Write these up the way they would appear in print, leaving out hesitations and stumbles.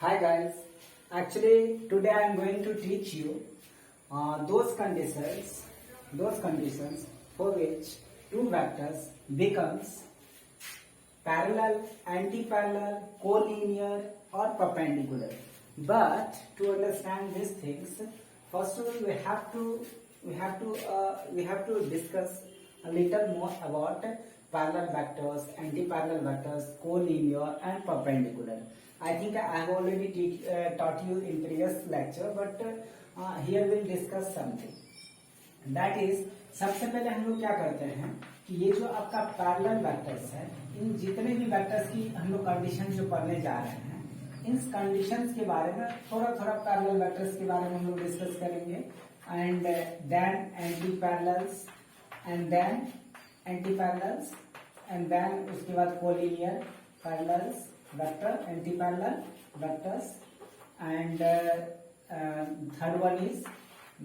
Hi guys, actually today I am going to teach you those conditions for which two vectors becomes parallel, anti-parallel, collinear or perpendicular. But to understand these things, first of all we have to discuss a little more about parallel vectors, anti-parallel vectors, collinear and perpendicular. I think I have already taught you in previous lecture, but here we'll discuss something. That is सबसे पहले हम लोग क्या करते हैं कि ये जो आपका पैरेलल वेक्टर्स है, इन जितने भी वेक्टर्स की हम लोग कंडीशन जो पढ़ने जा रहे हैं, इन कंडीशंस के बारे में थोड़ा थोड़ा पैरेलल वेक्टर्स के बारे में हम लोग डिस्कस करेंगे and then anti parallels and then उसके बाद collinear parallels vector, anti parallel vectors and third one is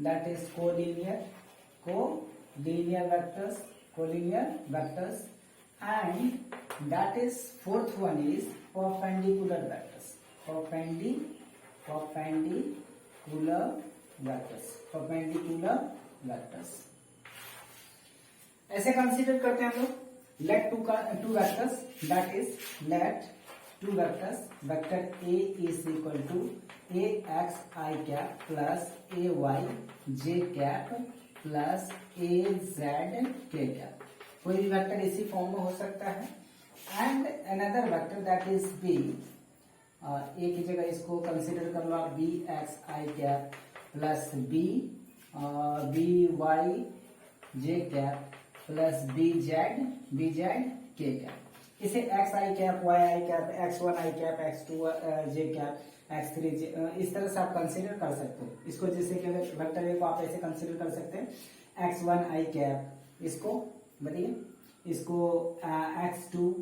that is collinear vectors and that is fourth one is perpendicular vectors ऐसे consider करते हैं हम लोग let two vectors that is let two vectors vector A is equal to A X I cap plus A Y J cap plus A Z K cap. कोई भी vector इसी form में हो सकता है and another vector that is B. A की जगह इसको कंसीडर कर लो आप B X I cap plus B Y J cap plus B Z K cap. इसे X I cap Y I cap X one I cap X two J cap X three इस तरह से आप consider कर सकते हो इसको. जैसे कि अगर वेक्टर ए को आप ऐसे कंसीडर कर सकते हैं एक्स वन आई कैप, इसको बताइए इसको एक्स टू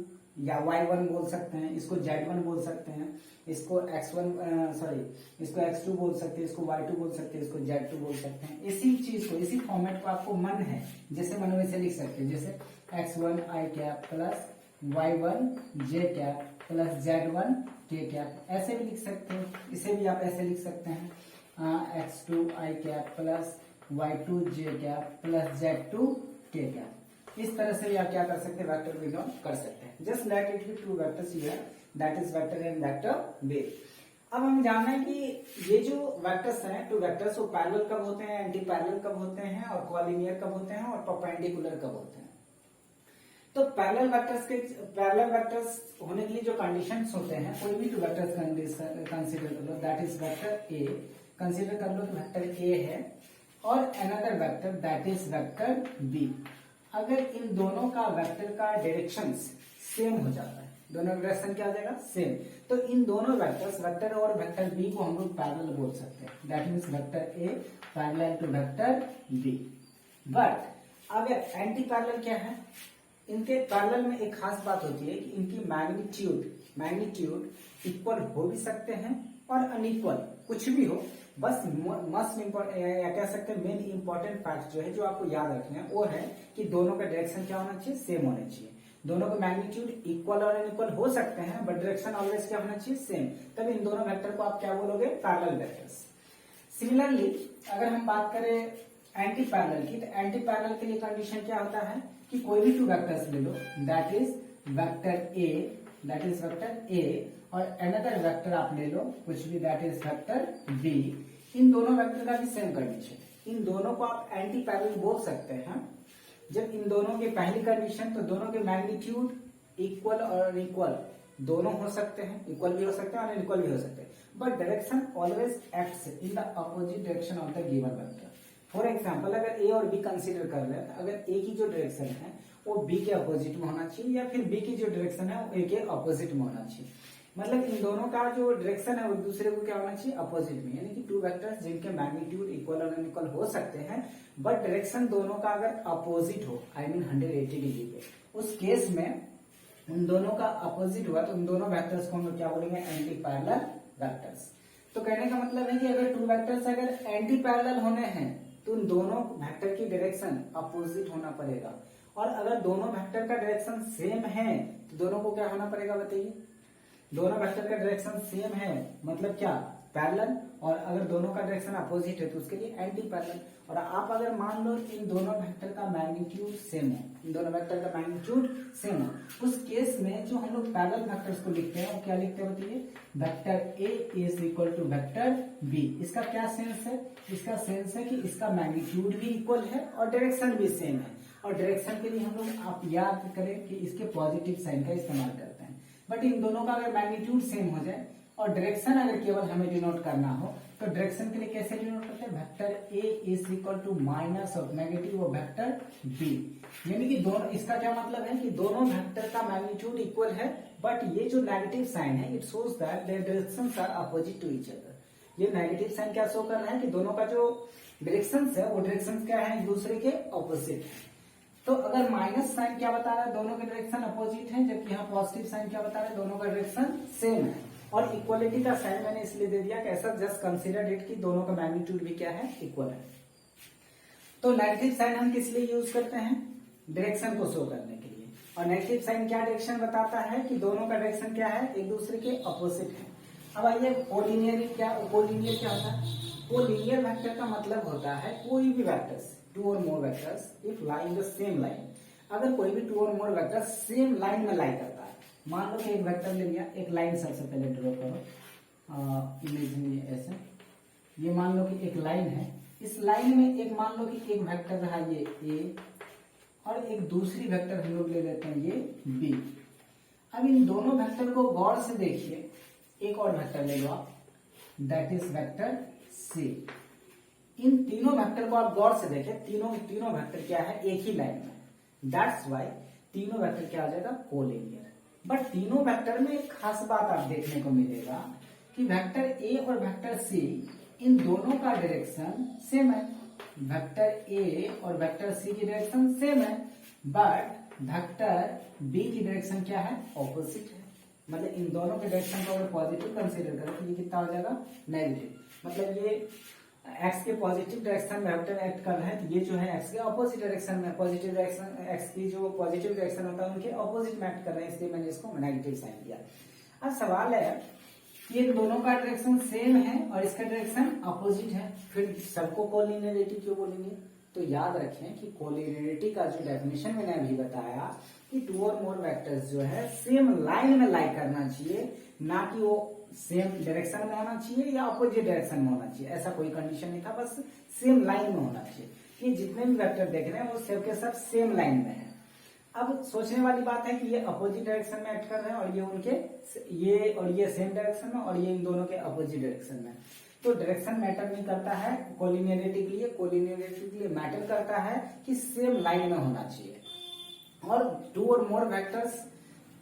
या वाई वन बोल सकते हैं, इसको जेड वन बोल सकते हैं, इसको इसको एक्स टू बोल सकते हैं, इसको वाई टू बोल सकते हैं, इसको जेड टू बोल सकते हैं. इसी चीज को इसी फॉर्मेट को आपको मन है जैसे मन वैसे लिख सकते हैं. जैसे x one I cap plus Y one J cap plus Z one के कैप ऐसे भी लिख सकते हैं. इसे भी आप ऐसे लिख सकते हैं X two I cap plus Y two J cap plus Z two K cap. इस तरह से भी आप क्या कर सकते हैं वेक्टर बिलोंग कर सकते हैं. Just like it with two vectors here that is vector and vector B. अब हम जानना है कि ये जो वेक्टर्स हैं टू वेक्टर्स वो पैरेलल कब होते हैं, एंटी पैरेलल कब होते हैं और कोलिनियर कब होते हैं और परपेंडिकुलर कब होते हैं. तो पैरेलल वेक्टर्स होने के लिए जो कंडीशंस होते हैं, कोई भी टू वेक्टर्स कंसीडर कर लो that is vector A. Consider कर लो कि वेक्टर ए है और another vector that is vector B. अगर इन दोनों का वेक्टर का डायरेक्शन सेम हो जाता है, दोनों का डायरेक्शन क्या आ जाएगा सेम, तो इन दोनों वेक्टर्स वेक्टर और वेक्टर बी को हम लोग पैरेलल बोल सकते हैं. That means vector A parallel to vector B. But अगर एंटी पैरेलल क्या है, इनके पैरेलल में एक खास बात होती है कि इनकी मैग्नीट्यूड इक्वल हो भी सकते हैं और अनइक्वल, कुछ भी हो. बस मस्ट इम्पोर्टेंट या कह सकते हैं मेन इंपॉर्टेंट फैक्ट जो है जो आपको याद रखना है वो है कि दोनों का डायरेक्शन क्या होना चाहिए, सेम होना चाहिए. दोनों का मैग्नीट्यूड इक्वल और अनइक्वल हो सकते हैं बट डायरेक्शन ऑलवेज क्या होना चाहिए सेम. तब इन दोनों वेक्टर को आप क्या बोलोगे पैरेलल वेक्टर्स. सिमिलरली अगर हम बात करें एंटी पैरेलल की, तो एंटी पैरेलल के लिए कंडीशन क्या होता है कि कोई भी टू वेक्टर्स ले लो दैट इज वेक्टर ए और अनदर वेक्टर आप ले लो कुछ भी दैट इज वेक्टर बी. इन दोनों वेक्टर का भी सेम कंडीशन, इन दोनों को आप एंटी पैरेलल बोल सकते हैं जब इन दोनों की पहली कंडीशन तो दोनों के मैग्नीट्यूड इक्वल और अनइक्वल दोनों हो सकते हैं, इक्वल भी हो सकते हैं और अनइक्वल भी हो सकते हैं, but direction always acts in the opposite direction of the given vector. For example अगर ए और बी कंसीडर कर ले, अगर ए की जो डायरेक्शन है वो बी के अपोजिट में होना चाहिए या फिर बी की जो डायरेक्शन है वो ए के अपोजिट में होना चाहिए. मतलब इन दोनों का जो डायरेक्शन है वो दूसरे को क्या होना चाहिए अपोजिट में. यानी कि टू वेक्टर्स जिनके मैग्नीट्यूड इक्वल और अनइक्वल हो सकते हैं बट डायरेक्शन दोनों का अगर अपोजिट हो आई मीन 180 डिग्री पे, उस केस में उन दोनों का अपोजिट हुआ तो उन दोनों वेक्टर्स को हम क्या बोलेंगे एंटी पैरेलल वेक्टर्स. तो कहने का मतलब है कि अगर टू वेक्टर्स अगर एंटी पैरेलल होने हैं तो उन दोनों वेक्टर की डायरेक्शन अपोजिट होना पड़ेगा और अगर दोनों वेक्टर का डायरेक्शन सेम है तो दोनों को क्या होना पड़ेगा बताइए दोनों वेक्टर का डायरेक्शन सेम है मतलब क्या, पैरेलल, और अगर दोनों का डायरेक्शन अपोजिट है तो उसके लिए एंटी पैरेलल। और आप अगर मान लो इन दोनों वेक्टर का मैग्नीट्यूड सेम है, इन दोनों वेक्टर का मैग्नीट्यूड सेम है, उस केस में जो हम लोग पैरेलल वेक्टर्स को लिखते हैं वो क्या लिखते हैं बताइए, vector A is equal to vector B. इसका क्या सेंस है, इसका सेंस है कि इसका मैग्नीट्यूड भी इक्वल है और डायरेक्शन भी सेम है। और डायरेक्शन के लिए हम लोग आप याद करें कि इसके पॉजिटिव साइन का इस्तेमाल करते हैं। बट इन दोनों का अगर मैग्नीट्यूड सेम हो जाए और डायरेक्शन अगर केवल हमें डिनोट करना हो तो डायरेक्शन के लिए कैसे डिनोट करते हैं, vector A is equal to minus of negative of vector B. यानी कि दोनों, इसका क्या मतलब है कि दोनों वेक्टर का मैग्नीट्यूड इक्वल है, बट ये जो नेगेटिव साइन है it shows that their directions are opposite to each other. ये नेगेटिव साइन क्या शो कर रहा है कि दोनों का जो डायरेक्शंस है वो डायरेक्शंस क्या है, एक दूसरे के ऑपोजिट है। तो अगर माइनस साइन क्या बता रहा है, दोनों के डायरेक्शन अपोजिट है, जबकि यहाँ पॉजिटिव साइन क्या बता रहा है, दोनों का डायरेक्शन सेम है। और इक्वलिटी का साइन मैंने इसलिए दे दिया कि ऐसा जस्ट कंसीडर इट कि दोनों का मैग्नीट्यूड भी क्या है, इक्वल है। तो नेगेटिव साइन हम किस लिए यूज करते हैं, डायरेक्शन को शो करने के लिए। और नेगेटिव साइन क्या डायरेक्शन बताता है कि दोनों का डायरेक्शन क्या है, एक दूसरे के अपोजिट है। अब आइए कोलिनियर क्या होता है, कोलिनियर वेक्टर का मतलब होता है कोई भी वेक्टर्स, टू और more vectors if lie in the same line. अगर कोई भी टू और मोर वेक्टर सेम लाइन में लाई करता है, मान लो कि एक वेक्टर ले लिया, एक लाइन सबसे पहले ड्रॉ करो इमेज में ऐसे, ये मान लो कि एक लाइन है, इस लाइन में एक मान लो कि एक वेक्टर रहा ये ए और एक दूसरी वेक्टर हम लोग ले लेते हैं ये बी। अब इन दोनों वेक्टर को गौर से देखिए, एक और वेक्टर ले लो आप, दैट इज वेक्टर सी। इन तीनों वेक्टर को आप गौर से देखें, तीनों वेक्टर क्या है, एक ही लाइन में, दैट्स वाई तीनों वेक्टर क्या आ जाएगा, कोलिनियर। बट तीनों वेक्टर में एक खास बात आप देखने को मिलेगा कि वेक्टर ए और वेक्टर सी इन दोनों का डायरेक्शन सेम है, वेक्टर ए और वेक्टर सी की डायरेक्शन सेम है, बट वेक्टर बी की डायरेक्शन क्या है, ऑपोजिट है। मतलब इन दोनों के डायरेक्शन को अगर पॉजिटिव कंसीडर करें तो ये कितना हो जाएगा, नेगेटिव। मतलब ये एक्स के पॉजिटिव डायरेक्शन में वेक्टर एक्ट कर रहे हैं तो ये जो है एक्स के ऑपोजिट डायरेक्शन में, पॉजिटिव डायरेक्शन एक्स की जो पॉजिटिव डायरेक्शन होता है उनके ऑपोजिट में एक्ट कर रहे हैं, इसलिए मैंने इसको नेगेटिव साइन दिया। अब सवाल है कि इन दोनों का डायरेक्शन सेम है और इसका डायरेक्शन अपोजिट है, फिर सबको कोलिनियरिटी क्यों बोलेंगे। तो याद रखें कि कोलिनियरिटी का जो डेफिनेशन मैंने अभी बताया कि टू और मोर वेक्टर्स जो है सेम लाइन में लाई करना चाहिए, ना कि वो सेम डायरेक्शन में होना चाहिए या अपोजिट डायरेक्शन में होना चाहिए, ऐसा कोई कंडीशन नहीं था, बस सेम लाइन में होना चाहिए कि जितने भी वेक्टर देख रहे हैं वो सब के सब सेम लाइन में है। अब सोचने वाली बात है कि ये अपोजिट डायरेक्शन में एक्ट कर रहे हैं और ये उनके ये सेम डायरेक्शन में और ये इन दोनों के अपोजिट डायरेक्शन में। तो डायरेक्शन मैटर नहीं करता है कोलिनियरिटी के लिए, कोलिनियरिटी के लिए मैटर करता है कि सेम लाइन में होना चाहिए। और टू और मोर वेक्टर्स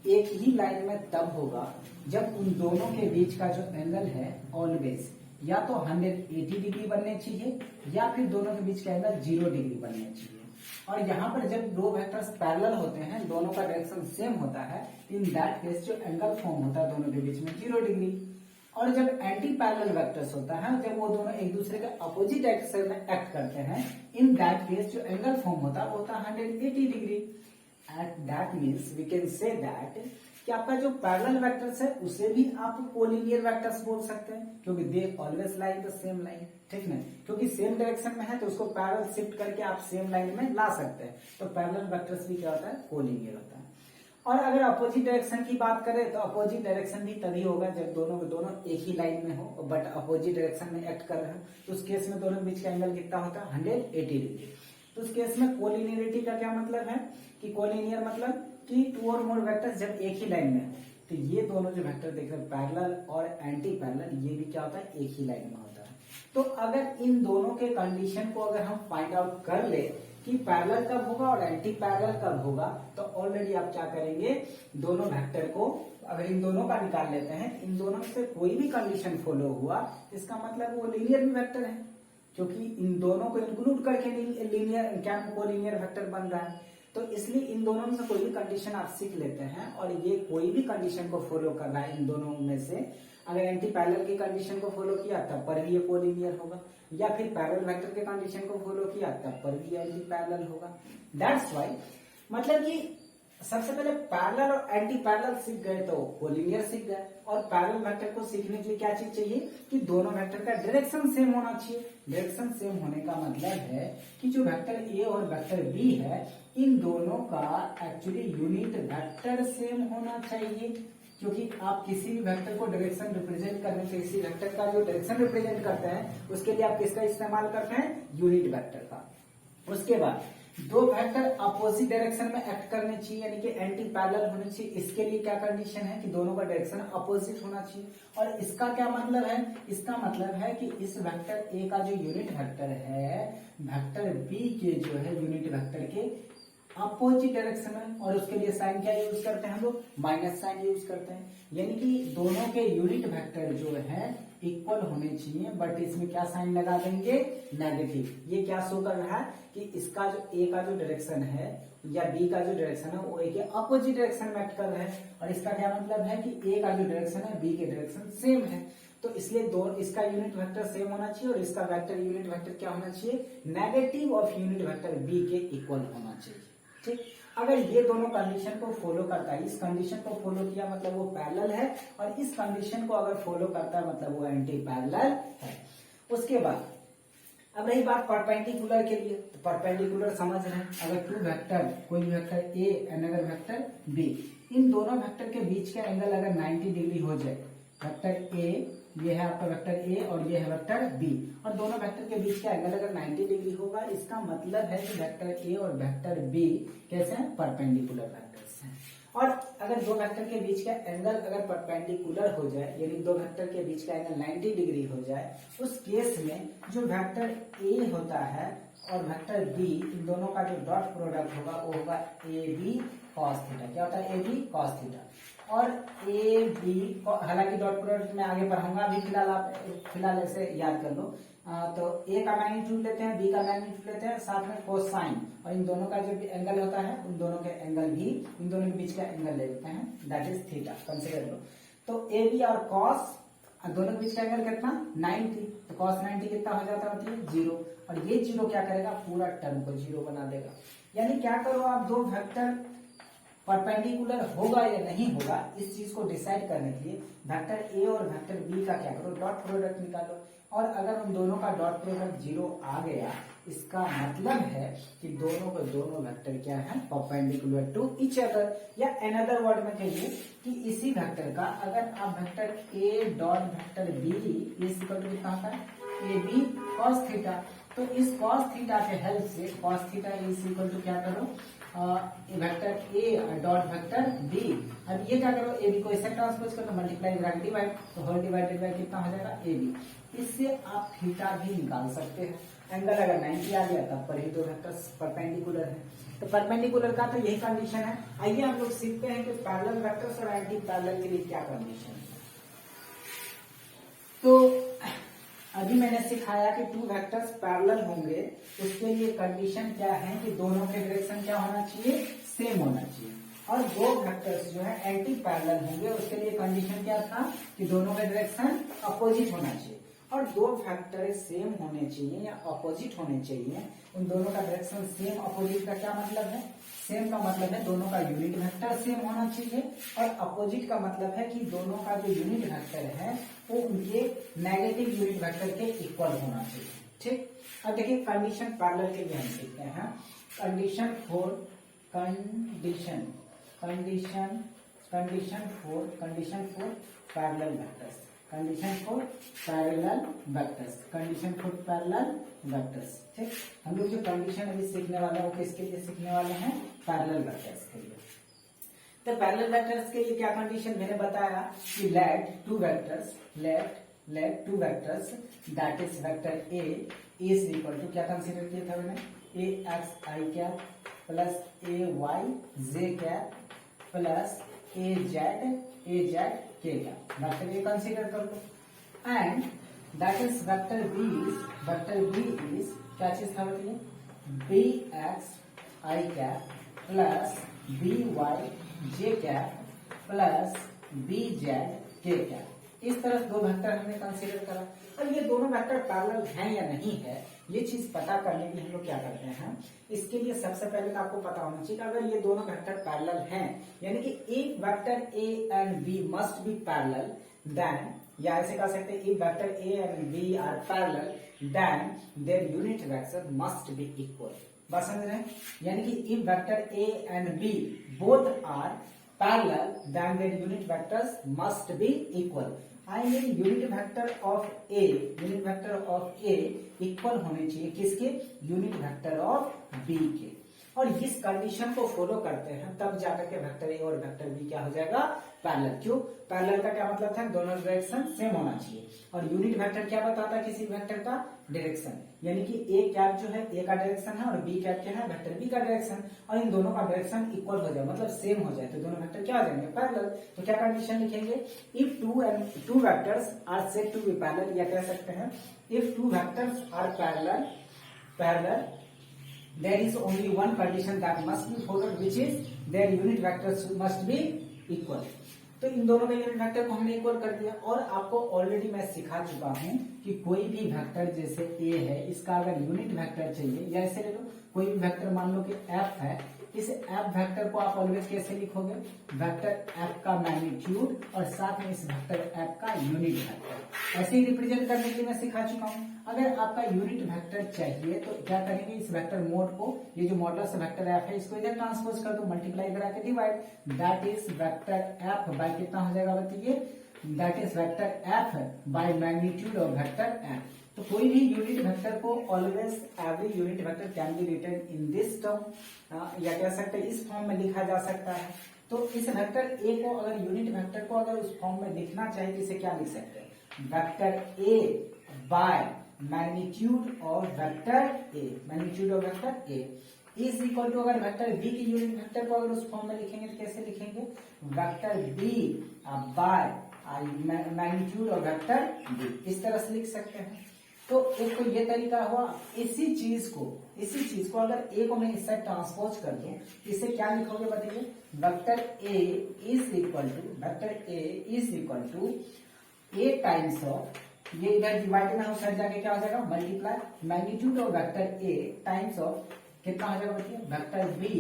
एक ही लाइन में तब होगा जब उन दोनों के बीच का जो एंगल है ऑलवेज या तो 180 डिग्री बनने चाहिए या फिर दोनों के बीच का एंगल 0 डिग्री बनने चाहिए। और यहाँ पर जब दो वेक्टर्स पैरेलल होते हैं, दोनों का डायरेक्शन सेम होता है, इन दैट केस जो एंगल फॉर्म होता है दोनों के बीच में 0 डिग्री। और जब एंटी पैरेलल वेक्टर्स होता है, जब वो दोनों एक दूसरे के अपोजिट डायरेक्शन में एक्ट करते हैं, इन दैट केस जो एंगल फॉर्म होता है वो होता है 180 degree. At that means we can say that कि आपका जो पैरेलल वेक्टर्स है उसे भी आप कोलिनियर वेक्टर्स बोल सकते हैं, क्योंकि they always lie the same line, ठीक है, क्योंकि सेम डायरेक्शन में है तो उसको पैरेलल शिफ्ट करके आप सेम लाइन में ला सकते हैं। तो पैरेलल वेक्टर्स भी क्या होता है, कोलिनियर होता है। और अगर अपोजिट डायरेक्शन की बात करें तो अपोजिट डायरेक्शन भी तभी होगा जब दोनों के दोनों एक ही लाइन में हो बट अपोजिट डायरेक्शन में एक्ट कर रहे हो, तो उस केस में दोनों के बीच का एंगल कितना होता है, 180 डिग्री। तो उस केस में कोलिनियरिटी का क्या मतलब है कि कोलिनियर मतलब कि टू और मोर वेक्टर्स जब एक ही लाइन में है तो ये दोनों जो वेक्टर देख रहे हैं पैरेलल और एंटी पैरेलल, ये भी क्या होता है, एक ही लाइन में होता है। तो अगर इन दोनों के कंडीशन को अगर हम फाइंड आउट कर ले कि पैरेलल कब होगा और एंटी पैरेलल कब होगा, तो ऑलरेडी आप क्या करेंगे, दोनों वेक्टर को अगर इन दोनों का निकाल लेते हैं, इन दोनों से कोई भी कंडीशन फॉलो हुआ इसका मतलब वो लीनियर वेक्टर है, क्योंकि इन दोनों को इंक्लूड करके लीनियर क्या कोलिनियर वेक्टर बन रहा है। तो इसलिए इन दोनों में से कोई भी कंडीशन आप सीख लेते हैं और ये कोई भी कंडीशन को फॉलो कर रहा है इन दोनों में से, अगर एंटी पैरेलल की कंडीशन को फॉलो किया तब पर भी ये कोलिनियर होगा, या फिर पैरेलल वेक्टर के कंडीशन को फॉलो किया तब पर भी एंटी पैरेलल होगा। दैट्स व्हाई मतलब कि सबसे पहले पैरेलल और एंटी पैरेलल सीख गए तो कोलिनियर सीख गए। और पैरेलल वेक्टर को सीखने के लिए क्या चीज चाहिए कि दोनों वेक्टर का डायरेक्शन सेम होना चाहिए। डायरेक्शन सेम होने का मतलब है कि जो वेक्टर ए और वेक्टर बी है इन दोनों का एक्चुअली यूनिट वेक्टर सेम होना चाहिए, क्योंकि आप किसी भी वेक्टर को डायरेक्शन रिप्रेजेंट करने से किसी वेक्टर का जो डायरेक्शन रिप्रेजेंट करते हैं उसके लिए आप किसका इस्तेमाल करते हैं, यूनिट वेक्टर का। उसके बाद दो वेक्टर अपोजिट डायरेक्शन में एक्ट करने चाहिए यानी कि एंटी पैरेलल होने चाहिए। इसके लिए क्या कंडीशन है कि दोनों का डायरेक्शन अपोजिट होना चाहिए। और इसका क्या मतलब है, इसका मतलब है कि इस वेक्टर ए का जो यूनिट वेक्टर है वेक्टर बी के जो है यूनिट वेक्टर के अपोजिट डायरेक्शन में, और उसके लिए साइन क्या यूज करते हैं हम लोग, माइनस साइन यूज करते हैं। यानी कि दोनों के यूनिट वेक्टर जो है इक्वल होने चाहिए, बट इसमें क्या साइन लगा देंगे, नेगेटिव। ये क्या शो कर रहा है कि इसका जो ए का जो डायरेक्शन है या बी का जो डायरेक्शन है वो ए के अपोजिट डायरेक्शन में एक्ट कर रहा है। और इसका क्या मतलब है कि ए का जो डायरेक्शन है बी के डायरेक्शन सेम है, तो इसलिए दो इसका यूनिट वेक्टर सेम होना चाहिए और इसका वेक्टर यूनिट वेक्टर क्या होना चाहिए, negative of unit vector B के इक्वल होना चाहिए। ठीक, अगर ये दोनों कंडीशन को फॉलो करता है, इस कंडीशन को फॉलो किया मतलब वो पैरेलल है, और इस कंडीशन को अगर फॉलो करता है मतलब वो एंटी पैरेलल है। उसके बाद अब रही बात परपेंडिकुलर के लिए, तो परपेंडिकुलर समझ रहे हैं, अगर टू वेक्टर, कोई vector A another vector B, इन दोनों वेक्टर के बीच का एंगल अगर 90 डिग्री हो जाए, वेक्टर ए, ये है आपका वेक्टर ए और ये है वेक्टर बी, और दोनों वेक्टर के बीच का एंगल अगर 90 डिग्री होगा, इसका मतलब है कि वेक्टर ए और वेक्टर बी कैसे हैं, परपेंडिकुलर वेक्टर्स हैं। और अगर दो वेक्टर के बीच का एंगल अगर परपेंडिकुलर हो जाए, यानी दो वेक्टर के बीच का एंगल 90 डिग्री हो जाए, उस केस में जो वेक्टर ए होता है और वेक्टर बी, इन दोनों का जो डॉट प्रोडक्ट होगा वो होगा ए बी कॉस थीटा। क्या होता है, ए बी कॉस थीटा। और ए बी, हालांकि डॉट प्रोडक्ट में आगे पढ़ाऊंगा, अभी फिलहाल आप फिलहाल ऐसे याद कर लो। तो ए का मैग्नीट्यूड लेते हैं, बी का मैग्नीट्यूड लेते हैं, साथ में कोसाइन, और इन दोनों का जो भी एंगल होता है उन दोनों के एंगल भी, इन दोनों के बीच का एंगल ले लेते हैं, दैट इज थीटा, कंसिडर लो। तो ए बी और कॉस दोनों के बीच का एंगल कितना, 90, तो कॉस 90 कितना हो जाता है, मतलब 0, और ये 0 क्या करेगा, पूरा टर्म को 0 बना देगा। यानी क्या करो आप, दो वेक्टर परपेंडिकुलर होगा या नहीं होगा इस चीज को डिसाइड करने के लिए वेक्टर ए और वेक्टर बी का क्या करो, डॉट प्रोडक्ट निकालो, और अगर उन दोनों का डॉट प्रोडक्ट 0 आ गया, इसका मतलब है कि दोनों को दोनों वेक्टर क्या है, परपेंडिकुलर टू ईच अदर। या अनदर वर्ड में कहिए कि इसी वेक्टर का अगर आप vector A dot vector B is equal to कितना होता है, ए बी कॉस थीटा, तो इस कॉस थीटा के हेल्प से cos theta is equal to क्या करो, vector A dot vector B. अब ये क्या करो, ए बी को इससे ट्रांसपोज करो, मल्टीप्लाई डिवाइड, तो होल डिवाइडेड बाय कितना हो जाएगा, ए बी। इससे आप थीटा भी निकाल सकते हैं। एंगल अगर 90 आ गया तब पर ही दो वेक्टर्स परपेंडिकुलर है। तो परपेंडिकुलर का तो यही कंडीशन है। आइए हम लोग सीखते हैं कि पैरेलल वेक्टर्स और एंटी पैरेलल के लिए क्या कंडीशन है। तो अभी मैंने सिखाया कि टू वेक्टर्स पैरेलल होंगे, उसके लिए कंडीशन क्या है कि दोनों के डायरेक्शन क्या होना चाहिए, सेम होना चाहिए। और दो वेक्टर्स जो है एंटी पैरेलल होंगे, उसके लिए कंडीशन क्या था कि दोनों का डायरेक्शन अपोजिट होना चाहिए। और दो वेक्टर सेम होने चाहिए या अपोजिट होने चाहिए, उन दोनों का डायरेक्शन सेम। अपोजिट का क्या मतलब है, सेम का मतलब है दोनों का यूनिट वेक्टर सेम होना चाहिए, और अपोजिट का मतलब है कि दोनों का जो यूनिट वेक्टर है वो उनके नेगेटिव यूनिट वेक्टर के इक्वल होना चाहिए। ठीक, अब देखिए कंडीशन पैरेलल के लिए हम सीखते हैं। कंडीशन फोर पैरेलल वेक्टर्स, ठीक। हम लोग जो कंडीशन अभी सीखने वाले हैं वो किसके लिए सीखने वाले हैं, पैरेलल वेक्टर्स के लिए। तो पैरेलल वेक्टर्स के लिए क्या कंडीशन मैंने बताया कि let two vectors that is vector A is equal to, क्या कंसीडर किया था मैंने, A X I cap plus A Y J cap plus A Z K cap, vector A consider कर लो। And that is vector B is क्या चीज था बताइए, B X I cap plus B Y J cap plus B Z K cap. इस तरह दो vector हमने कंसीडर करा। अब ये दोनों वेक्टर पैरेलल हैं या नहीं है ये चीज पता करने के लिए हम लोग क्या करते हैं, इसके लिए सबसे पहले तो आपको पता होना चाहिए कि अगर ये दोनों वेक्टर पैरेलल हैं, यानी कि एक vector A and B must be parallel, then या ऐसे कह सकते हैं if vector A and B are parallel then their unit vector must be equal. बात समझ रहे हैं? यानी कि if vector A and B both are parallel then their unit vectors must be equal. I mean unit vector of A equal होने चाहिए किसके, unit vector of B के। और इस कंडीशन को फॉलो करते हैं तब जाकर के वेक्टर ए और वेक्टर बी क्या हो जाएगा, पैरेलल। क्यों? पैरेलल का क्या मतलब था, दोनों डायरेक्शन सेम होना चाहिए। और यूनिट वेक्टर क्या बताता है किसी वेक्टर का, डायरेक्शन, यानी कि ए कैप जो है ए का डायरेक्शन है और बी कैप क्या है, वेक्टर बी का डायरेक्शन, और इन दोनों का डायरेक्शन इक्वल हो जाए, मतलब सेम हो जाए, तो दोनों वेक्टर क्या हो जाएंगे, पैरेलल। तो क्या कंडीशन लिखेंगे, if two vectors are said to be parallel, या कह सकते हैं if two vectors are parallel there is only one condition that must be followed, which is their unit vectors must be equal। तो इन दोनों में unit vector को हमने इक्वल कर दिया। और आपको ऑलरेडी मैं सिखा चुका हूं कि कोई भी वेक्टर जैसे ए है, इसका अगर यूनिट वेक्टर चाहिए, या ऐसे ले लो कोई भी वेक्टर मान लो कि एफ है, इस एफ वेक्टर को आप ऑलवेज कैसे लिखोगे, वेक्टर एफ का मैग्नीट्यूड और साथ में इस वेक्टर एफ का यूनिट वेक्टर, ऐसे ही रिप्रेजेंट करने के लिए मैं सिखा चुका हूं। अगर आपका यूनिट वेक्टर चाहिए तो क्या करेंगे, इस वेक्टर मोड को, ये जो मॉडल्स वेक्टर एफ है, इसको इधर ट्रांसपोज कर दो, मल्टीप्लाई करा के divide, that is vector F by कितना हो जाएगा बताइए, that is vector F by magnitude of vector F. तो कोई भी यूनिट वेक्टर को always every unit vector can be written in this term, या कह सकते हैं इस फॉर्म में लिखा जा सकता है। तो इस वेक्टर ए को अगर यूनिट वेक्टर को अगर उस फॉर्म में लिखना चाहिए तो इसे क्या लिख सकते हैं, vector A by magnitude of vector A, magnitude of vector A is equal to, अगर वेक्टर बी की यूनिट वेक्टर को अगर उस फॉर्म में लिखेंगे तो कैसे लिखेंगे, vector B by magnitude of vector B, इस तरह से लिख सकते हैं। तो एक तो ये तरीका हुआ। इसी चीज को अगर ए को मैं इस साइड ट्रांसपोज कर दूं, इसे क्या लिखोगे बताइए, vector A is equal to A times of, ये इधर डिवाइड में उस साइड जाके क्या हो जाएगा, multiply magnitude of vector A times of कितना हो जाएगा बताइए, vector B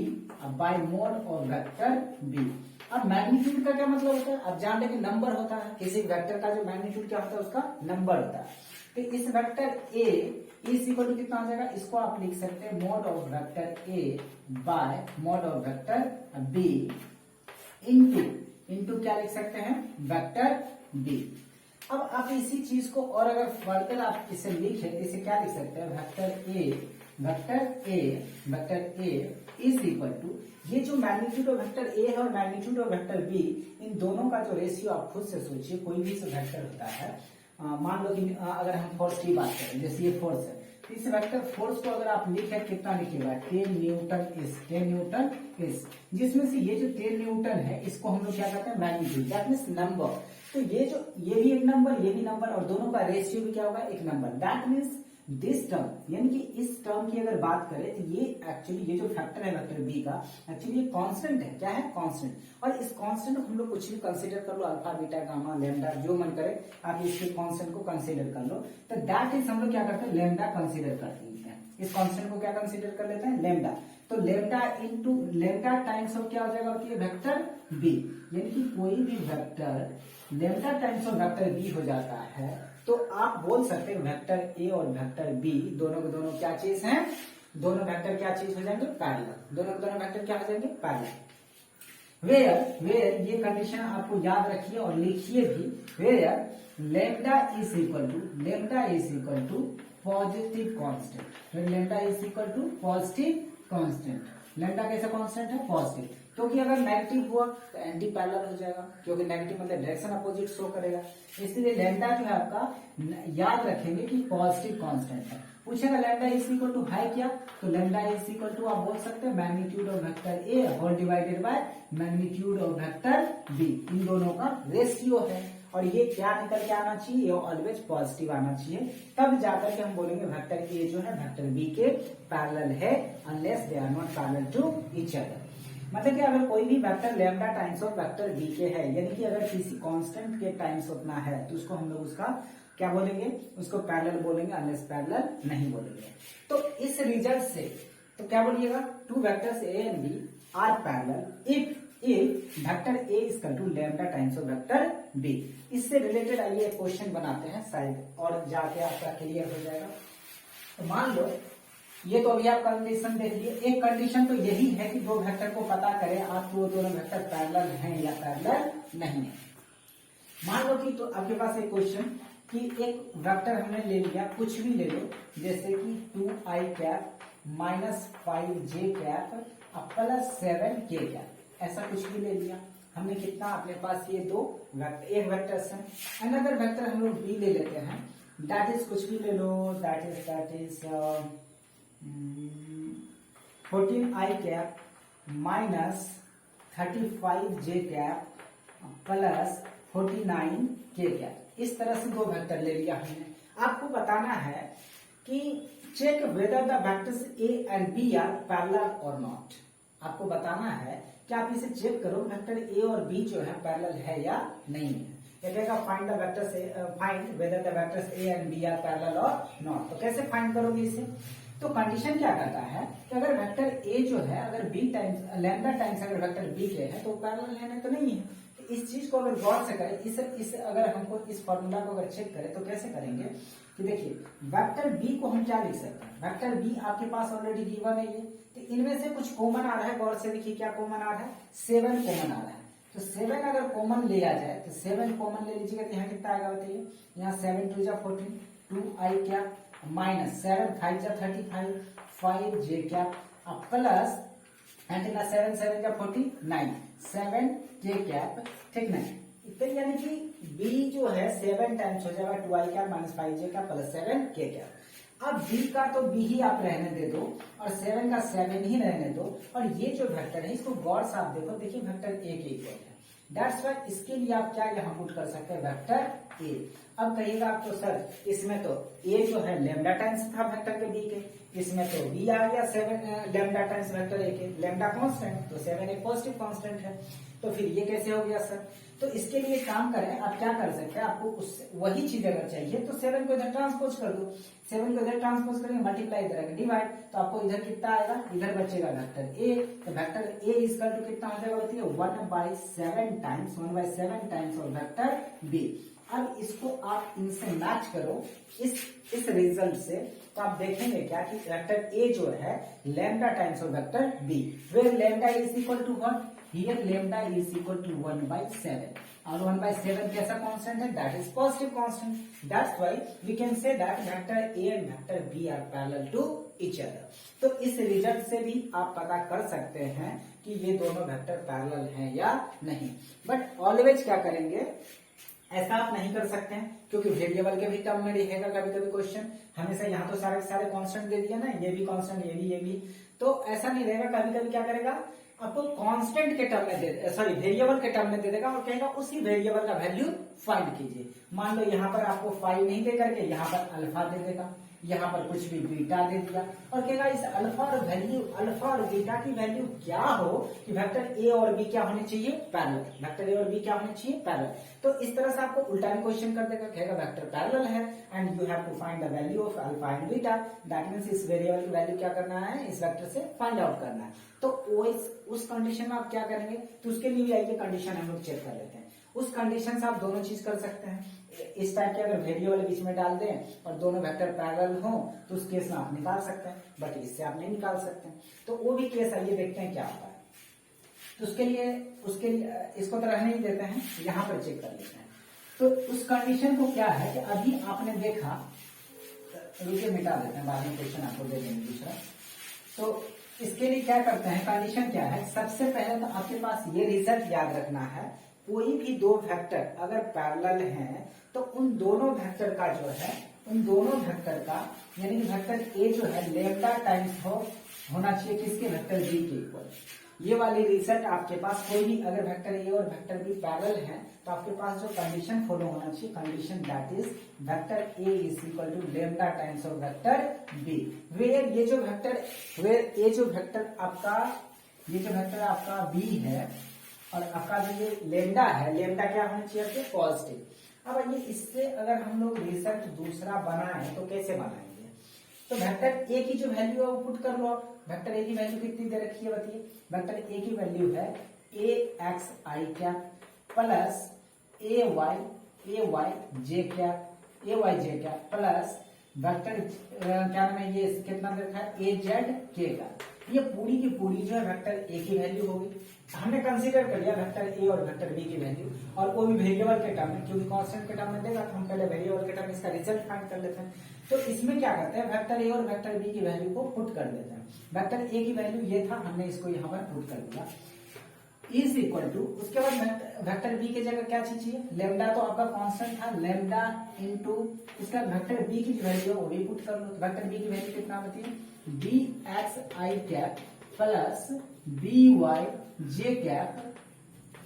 by mod of vector B. अब मैग्नीट्यूड का क्या मतलब होता है, अब जान लें कि नंबर होता है, किसी वेक्टर का जो मैग्नीट्यूड क्या होता है उसका नंबर होता है। तो इस vector A is equal to कितना हो जाएगा, इसको आप लिख सकते हैं mod of vector A by mod of vector B into क्या लिख सकते हैं, वेक्टर बी। अब आप इसी चीज को और अगर फर्दर आप इसे लिखे तो इसे क्या लिख सकते हैं, vector A is equal to, ये जो मैग्नीट्यूड ऑफ वेक्टर ए है और मैग्नीट्यूड ऑफ वेक्टर बी, इन दोनों का जो रेशियो आप खुद से सोचिए, कोई भी वेक्टर होता है, मान लो कि अगर हम फोर्स की बात करें, जैसे ये फोर्स है, तो इस वेक्टर फोर्स को अगर आप लिखे कितना लिखिएगा, 10 न्यूटन इज, जिसमें से ये जो 10 न्यूटन है इसको हम लोग क्या कहते हैं, मैग्नीट्यूड, दैट मींस नंबर। तो ये भी एक नंबर, ये भी नंबर, और दोनों का रेशियो भी क्या होगा, एक number, that means this term, यानी कि इस टर्म की अगर बात करें तो ये एक्चुअली ये जो फैक्टर है वेक्टर बी का, एक्चुअली ये कांस्टेंट है, क्या है, कांस्टेंट। और इस कांस्टेंट को हम लोग कुछ भी कंसीडर कर लो, अल्फा बीटा गामा लैम्डा जो मन करे आप इसके कांस्टेंट को कंसीडर कर लो। तो दैट इज हम लोग क्या करते हैं, लैम्डा कंसीडर करते हैं, इस कांस्टेंट को क्या कंसीडर कर लेते हैं, लैम्डा। तो lambda into lambda times of क्या हो जाएगा, वेक्टर बी, यानी कि कोई भी vector lambda times of vector B हो जाता है तो आप बोल सकते हैं वेक्टर ए और वेक्टर बी दोनों के दोनों क्या चीज हैं, दोनों वेक्टर क्या चीज हो जाएंगे, पैरेलल, दोनों के दोनों वेक्टर क्या हो जाएंगे, पैरेलल। वेयर ये कंडीशन आपको याद रखिए और लिखिए भी, where lambda is equal to positive constant, lambda is equal to positive constant, lambda कैसा कांस्टेंट है, पॉजिटिव, क्योंकि अगर नेगेटिव हुआ तो एंटी पैरेलल हो जाएगा, क्योंकि नेगेटिव मतलब डायरेक्शन अपोजिट शो करेगा, इसलिए लैम्डा जो है आपका याद रखेंगे कि पॉजिटिव कांस्टेंट है। पूछेगा लैम्डा इज इक्वल टू है क्या, तो लैम्डा इज इक्वल टू आप बोल सकते हैं magnitude of vector A whole divided by magnitude of vector B, इन दोनों का रेशियो है। और ये क्या निकल के आना चाहिए, ये ऑलवेज पॉजिटिव आना चाहिए, तब जाकर के हम बोलेंगे वेक्टर ए जो है वेक्टर बी के पैरेलल है, unless they are not parallel to each other. मतलब कि अगर कोई भी vector lambda times of vector B के है, यानी कि अगर किसी कांस्टेंट के टाइम्स उतना है तो उसको हम लोग उसका क्या बोलेंगे, उसको पैरेलल बोलेंगे, अनलेस पैरेलल नहीं बोलेंगे। तो इस रिजल्ट से तो क्या बोलिएगा, two vectors A and B are parallel if vector A is equal to lambda times of vector B. इससे रिलेटेड आइए क्वेश्चन बनाते हैं शायद, और जाके आपका क्लियर हो जाएगा। तो मान लो ये तो अभी आप कंडीशन देख लिए, एक कंडीशन तो यही है कि दो वेक्टर को पता करें आप वो दोनों वेक्टर पैरेलल हैं या पैरेलल नहीं है। मान लो कि तो आपके पास एक क्वेश्चन कि एक वेक्टर हमने ले लिया, कुछ भी ले लो, जैसे कि 2i cap minus 5j cap plus 7k cap, ऐसा कुछ भी ले लिया हमने। कितना अपने पास ये दो वेक्टर, एक वेक्टर से अनदर वेक्टर हम लोग b ले लेते हैं, दैट इज कुछ भी ले लो, that is 14i cap minus 35j cap plus 49k cap. इस तरह से दो वेक्टर ले लिया हमने। आपको बताना है कि check whether the vectors a and b are parallel और नॉट। आपको बताना है कि आप इसे चेक करो वेक्टर a और b जो है पैरेलल है या नहीं है। ये कहेगा find the vectors, find whether the vectors a and b are parallel और नॉट। तो कैसे फाइंड करोगे इसे, तो कंडीशन क्या कहता है कि अगर वेक्टर a जो है अगर b टाइम्स लैम्डा टाइम्स अगर वेक्टर b के है तो पैरेलल है तो नहीं है। इस चीज को अगर गौर से करें, इस अगर हमको इस फॉर्मूला को अगर चेक करें तो कैसे करेंगे कि देखिए वेक्टर b को हम क्या लिख सकते हैं, वेक्टर b आपके पास ऑलरेडी गिवन है ये, तो इनमें से कुछ कॉमन आ रहा है। गौर से देखिए क्या कॉमन आ रहा है, 7 कॉमन आ रहा है। तो 7 अगर कॉमन लिया जाए तो 7 कॉमन ले लीजिएगा तो यहाँ कितना आएगा बताइए, यहाँ 7 2 जा 14, 2i क्या माइनस 7 5 जा 35, 5j क्या प्लस 7 7 का 49, 7k कैप, ठीक ना। तो यानी कि b जो है 7 टाइम्स हो जाएगा 2i cap minus 5j cap plus 7k cap. अब b का तो b ही आप रहने दे दो और 7 का 7 ही रहने दो, और ये जो वेक्टर है इसको गौर से आप देखो, देखिए वेक्टर a के इक्वल है। दैट्स व्हाई इसके लिए आप क्या यहाँ पुट कर सकते हैं, वेक्टर a। अब कहिएगा आप तो सर इसमें तो a जो है लैम्डा टाइम्स था वेक्टर के b के, इसमें तो b आ गया 7 लैम्डा टाइम्स वेक्टर a के, लैम्डा कांस्टेंट तो 7 एक पॉजिटिव कांस्टेंट है, तो फिर ये कैसे हो गया सर। तो इसके लिए काम करें, आप क्या कर सकते हैं, आपको उस वही चीज अगर चाहिए तो 7 को इधर ट्रांसपोज कर दो, 7 को इधर ट्रांसपोज करेंगे मल्टीप्लाई इधर डिवाइड, तो आपको इधर कितना आएगा, इधर बचेगा वेक्टर a। तो vector a is equal to कितना हो जाएगा बताइए, 1/7 टाइम्स 1/7 टाइम्स और वेक्टर b। अब इसको आप इनसे मैच करो इस रिजल्ट से, तो आप देखेंगे क्या कि वेक्टर a जो है lambda times of vector b, where lambda is equal to what, here lambda is equal to 1/7 और 1/7 कैसा कांस्टेंट है, that is positive constant. That's why we can say that vector a and vector b are parallel to each other. तो इस result से भी आप पता कर सकते हैं कि ये दोनों वेक्टर पैरेलल हैं या नहीं। बट ऑलवेज क्या करेंगे, ऐसा आप नहीं कर सकते हैं क्योंकि वेरिएबल के भी टर्म में रहेगा कभी कभी क्वेश्चन। हमेशा यहाँ तो सारे कांस्टेंट दे दिया ना, ये भी कांस्टेंट ये भी, तो ऐसा नहीं रहेगा। कभी कभी क्या करेगा, आपको कांस्टेंट के टर्म में दे, सॉरी वेरिएबल के टर्म में दे देगा और कहेगा उसी वेरिएबल का वैल्यू फाइंड कीजिए। मान लो यहाँ पर आपको 5 नहीं दे करके यहाँ पर अल्फा दे देगा, यहाँ पर कुछ भी बीटा दे दिया और कहेगा इस अल्फा और बीटा की वैल्यू क्या हो कि वेक्टर a और b क्या होने चाहिए, पैरेलल। वेक्टर a और b क्या होने चाहिए, पैरेलल। तो इस तरह से आपको उल्टा भी क्वेश्चन कर देगा, कहेगा वेक्टर पैरेलल है and you have to find the value of alpha and beta. That means इस वेरिएबल की वैल्यू क्या करना है, इस वेक्टर से फाइंड आउट करना है। तो उस कंडीशन में आप क्या करेंगे, तो उसके लिए भी आइए कंडीशन हम लोग चेक कर लेते हैं। उस कंडीशन से आप दोनों चीज कर सकते हैं। इस टाइप के अगर वेरिएबल बीच में डाल दें और दोनों वेक्टर पैरेलल हो तो उस केस में आप निकाल सकते हैं, बट इससे आप नहीं निकाल सकते हैं। तो वो भी केस आइए देखते हैं क्या होता है। तो उसके लिए इसको तो रहने ही देते हैं, यहाँ पर चेक कर लेते हैं। तो उस कंडीशन को क्या है कि अभी आपने देखा, रुके मिटा देते हैं, बाद में क्वेश्चन आपको दे देंगे दूसरा। तो इसके लिए क्या करते हैं, कंडीशन क्या है, सबसे पहले तो आपके पास ये रिजल्ट याद रखना है, कोई भी दो वेक्टर अगर पैरेलल हैं तो उन दोनों वेक्टर का जो है, उन दोनों वेक्टर का यानी कि वेक्टर a जो है लैम्डा टाइम्स होना चाहिए किसके, वेक्टर b के इक्वल। ये वाली रिजल्ट आपके पास कोई भी अगर वेक्टर a और वेक्टर b पैरेलल हैं तो आपके पास जो कंडीशन फॉलो होना चाहिए, condition that is vector a is equal to lambda times of vector b, where ये जो वेक्टर आपका ये जो वेक्टर आपका b है और आपका जो ये लेमडा है, लेमडा क्या होना चाहिए आपके पॉजिटिव। अब ये इससे अगर हम लोग रिजल्ट दूसरा बनाए तो कैसे बनाएंगे, तो वेक्टर ए की जो वैल्यू है वो पुट कर लो आप। वेक्टर ए की वैल्यू कितनी दे रखी है बताइए, वेक्टर ए की वैल्यू है A X I cap plus A Y J cap plus vector क्या नाम है, ये कितना दे रखा है ए जेड के का। ये पूरी की पूरी जो है वेक्टर ए की वैल्यू होगी। हमने कंसीडर कर लिया वेक्टर ए और वेक्टर बी की वैल्यू, और वो भी वेरिएबल के टर्म में, क्योंकि कांस्टेंट के टर्म में देगा तो हम पहले वेरिएबल के टर्म में इसका रिजल्ट फाइंड कर लेते हैं। तो इसमें क्या करते हैं, वेक्टर ए और वेक्टर बी की वैल्यू को पुट कर देते हैं। वेक्टर ए की वैल्यू ये था, हमने इसको यहाँ पर पुट कर दिया, इज इक्वल टू, उसके बाद वेक्टर बी की जगह क्या चीज चाहिए, लेमडा तो आपका कांस्टेंट था, लेमडा इनटू उसका वेक्टर बी की वैल्यू है वो भी पुट कर लो। वेक्टर बी की वैल्यू कितना होती है, B X I cap plus B Y J cap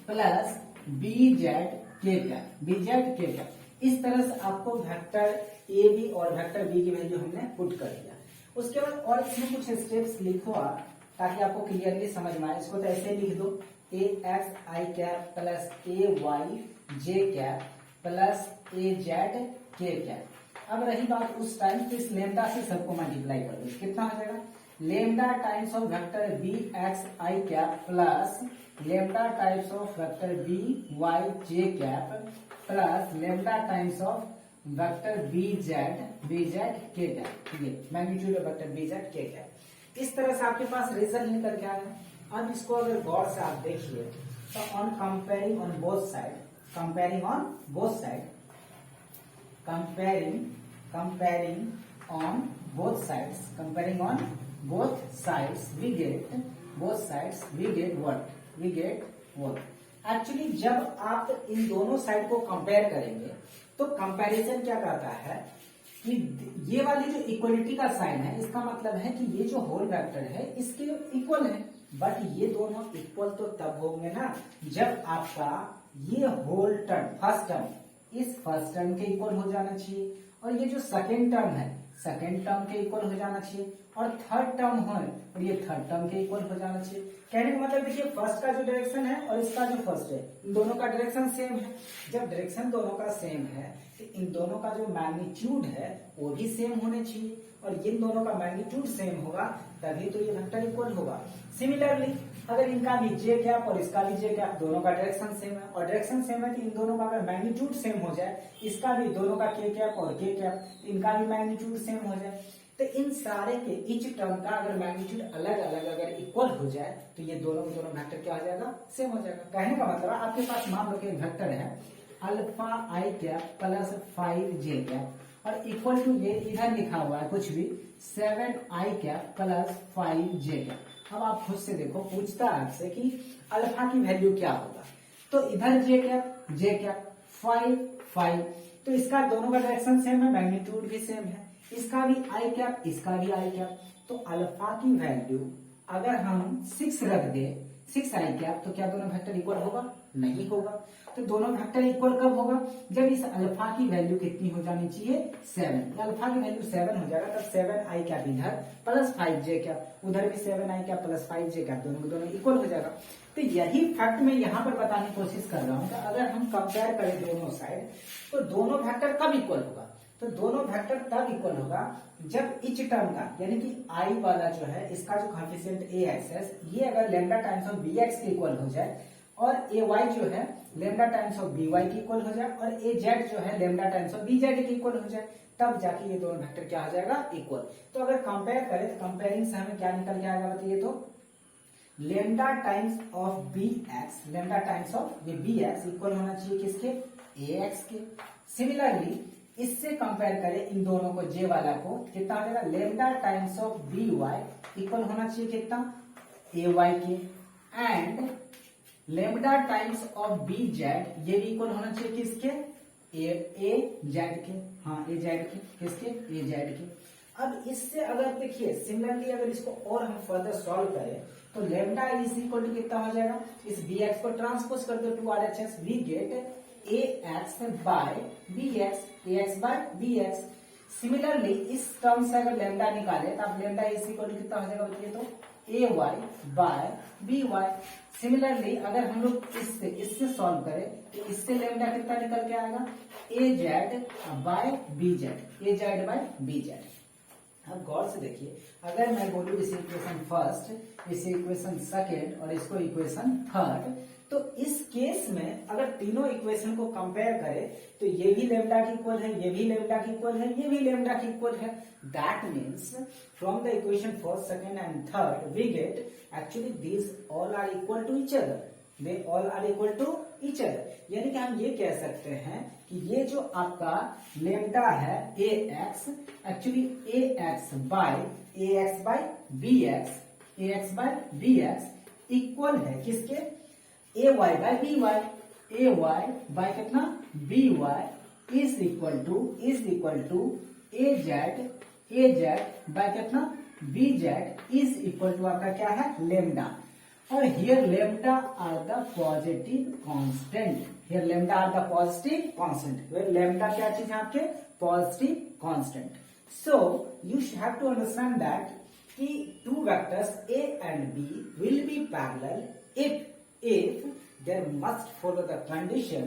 plus B Z K cap. इस तरह से आपको वेक्टर ए बी और वेक्टर बी की वैल्यू हमने पुट कर दिया। उसके बाद और इसमें कुछ स्टेप्स लिखो आप, ताकि आपको क्लियरली समझ में आए। इसको तो ऐसे लिख दो, ए X I cap plus A Y J cap plus A Z K cap. अब रही बात उस टाइम, तो इस लेमडा से सबको मल्टीप्लाई कर दो, कितना हो जाएगा, lambda times of vector B X I cap plus lambda times of vector B Y J cap plus lambda times of vector B Z K cap. ये magnitude of vector B Z K cap. इस तरह से आपके पास result निकल के आया। अब इसको अगर गौर से आप देखिए तो on comparing on both side, comparing on both side we get what actually जब आप इन दोनों साइड को कंपेयर करेंगे तो कंपैरिजन क्या कहता है कि ये वाली जो इक्वलिटी का साइन है, इसका मतलब है कि ये जो होल वेक्टर है इसके इक्वल है। बट ये दोनों इक्वल तो तब होंगे ना जब आपका ये होल टर्म फर्स्ट टर्म इस फर्स्ट टर्म के इक्वल हो जाना चाहिए, और ये जो सेकेंड टर्म है सेकेंड टर्म के इक्वल हो जाना चाहिए, और थर्ड टर्म है और ये थर्ड टर्म के इक्वल हो जाना चाहिए। कहने का मतलब देखिए, फर्स्ट का जो डायरेक्शन है और इसका जो फर्स्ट है, इन दोनों का डायरेक्शन सेम है। जब डायरेक्शन दोनों का सेम है तो इन दोनों का जो मैग्नीट्यूड है वो भी सेम होने चाहिए, और इन दोनों का मैग्नीट्यूड सेम होगा तभी तो ये वेक्टर इक्वल होगा। सिमिलरली अगर इनका भी जे कैप और इसका भी जे कैप, दोनों का डायरेक्शन सेम है, और डायरेक्शन सेम है तो इन दोनों का अगर मैग्नीट्यूड सेम हो जाए, इसका भी दोनों का के कैप और के कैप, इनका भी मैग्नीट्यूड सेम हो जाए, तो इन सारे के ईच टर्म का अगर मैग्नीट्यूड अलग अलग अगर इक्वल हो जाए तो ये दोनों के दोनों वेक्टर क्या हो जाएगा, सेम हो जाएगा। कहने का मतलब आपके पास मान लो कि वेक्टर है अल्फा आई कैप प्लस 5 जे कैप, और इक्वल टू ये इधर लिखा हुआ है कुछ भी 7 आई कैप प्लस 5 जे कैप। अब आप खुद से देखो, पूछता है आपसे कि अल्फा की वैल्यू क्या होगा, तो इधर जे कैप 5, तो इसका दोनों का डायरेक्शन सेम है, मैग्नीट्यूड भी सेम है, इसका भी आई कैप इसका भी आई कैप, तो अल्फा की वैल्यू अगर हम 6 रख दे 6 आई कैप, तो क्या दोनों वेक्टर इक्वल होगा, नहीं होगा। तो दोनों वेक्टर इक्वल कब होगा, जब इस अल्फा की वैल्यू कितनी हो जानी चाहिए, 7। अल्फा की वैल्यू 7 हो जाएगा तब 7 आई कैप इधर प्लस 5 जे कैप, उधर भी 7 आई कैप प्लस 5 जे कैप, दोनों दोनों इक्वल हो जाएगा। तो यही फैक्ट मैं यहाँ पर बताने की कोशिश कर रहा हूँ कि अगर हम कंपेयर करें दोनों साइड तो दोनों वेक्टर कब इक्वल होगा, तो दोनों वेक्टर तब इक्वल होगा जब इच टर्म का, यानी कि आई वाला जो है इसका जो कोएफिशिएंट ए एक्स ये अगर lambda times of B X के इक्वल हो जाए, और ए वाई जो है lambda times of B Y के इक्वल हो जाए, और ए जेड जो है lambda times of B Z के इक्वल हो जाए, तब जाके ये दोनों वेक्टर क्या हो जाएगा, इक्वल। तो अगर कंपेयर करें तो कंपेयरिंग से हमें क्या निकल के आएगा बताइए, तो lambda times of B X, lambda times of B X equal होना चाहिए किसके, ए एक्स के। सिमिलरली इससे कंपेयर करें इन दोनों को, जे वाला को कितना हो जाएगा, lambda times of B Y equal होना चाहिए कितना, ए वाई के, and lambda times of B Z ये भी इक्वल होना चाहिए किसके, ए जेड के, हाँ ए जेड के, किसके, ए जेड के। अब इससे अगर देखिए सिमिलरली अगर इसको और हम फर्दर सॉल्व करें तो लेमडा इज इक्वल टू कितना हो जाएगा, इस बी एक्स को ट्रांसपोज कर दो to R H S, we get A X by B X, A X by B X. Similarly इस टर्म से अगर लेमडा निकाले तो आप लेमडा इज इक्वल टू कितना हो जाएगा बताइए, तो A Y by B Y. Similarly अगर हम लोग इससे सॉल्व करें तो इससे लेमडा कितना निकल के आएगा, ए जेड बाय बी जेड, ए जेड बाय बी जेड। अब गौर से देखिए, अगर मैं बोलूं इस इक्वेशन फर्स्ट, इस इक्वेशन सेकेंड और इसको इक्वेशन थर्ड, तो इस केस में अगर तीनों इक्वेशन को कंपेयर करें तो ये भी लेमडा की इक्वल है, ये भी लेमडा की इक्वल है, ये भी लेमडा की इक्वल है। That means from the equation first, second and third we get actually these all are equal to each other, they all are equal to each other. यानी कि हम ये कह सकते हैं कि ये जो आपका लेमडा है A X, actually A X by B X, A X by B X equal है किसके, A Y by B Y, A Y by कितना B Y is equal to A Z by कितना B Z is equal to आपका क्या है lambda. और here lambda are the positive constant, here lambda are the positive constant. Lambda क्या चीज है आपके, positive constant. So you have to understand that कि two vectors A and B will be parallel if there must follow the condition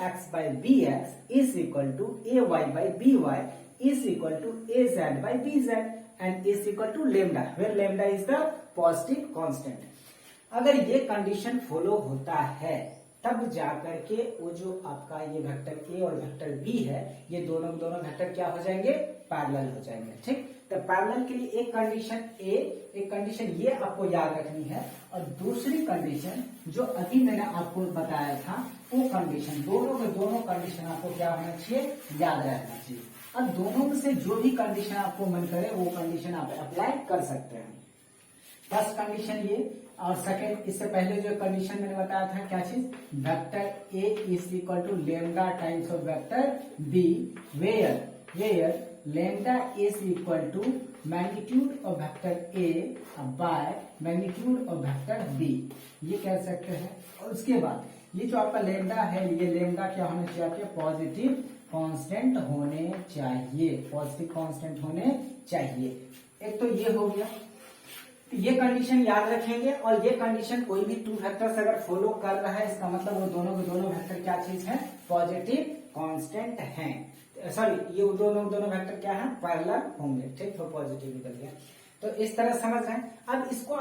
ax by bx is equal to ay by by is equal to az by bz and is equal to lambda, where lambda is the positive constant। अगर ये condition follow होता है तब जाकर के वो जो आपका ये वेक्टर ए और वेक्टर बी है, ये दोनों वेक्टर क्या हो जाएंगे, पैरेलल हो जाएंगे। ठीक, तो पैरेलल के लिए एक कंडीशन ए, एक कंडीशन ये आपको याद रखनी है, और दूसरी कंडीशन जो अभी मैंने आपको बताया था वो कंडीशन, दोनों कंडीशन आपको क्या होना चाहिए, याद रहना चाहिए। अब दोनों में से जो भी कंडीशन आपको मन करे वो कंडीशन आप अप्लाई कर सकते हैं। फर्स्ट कंडीशन ये, और सेकेंड इससे पहले जो कंडीशन मैंने बताया था क्या चीज, vector A is equal to lambda times of vector B, where lambda is equal to magnitude of vector A by magnitude of vector B, ये कह सकते हैं। और उसके बाद ये जो आपका लेमडा है, ये लेमडा क्या होना चाहिए आपके, पॉजिटिव कांस्टेंट होने चाहिए, पॉजिटिव कांस्टेंट होने चाहिए। एक तो ये हो गया, तो ये कंडीशन याद रखेंगे। और ये कंडीशन कोई भी टू वेक्टर्स अगर फॉलो कर रहा है, इसका मतलब वो दोनों के दोनों वेक्टर क्या चीज है, पॉजिटिव कांस्टेंट हैं। सॉरी, ये दोनों वेक्टर क्या है, पैरेलल होंगे। ठीक, तो पॉजिटिव निकल गया। तो इस तरह समझ रहे हैं। अब इसको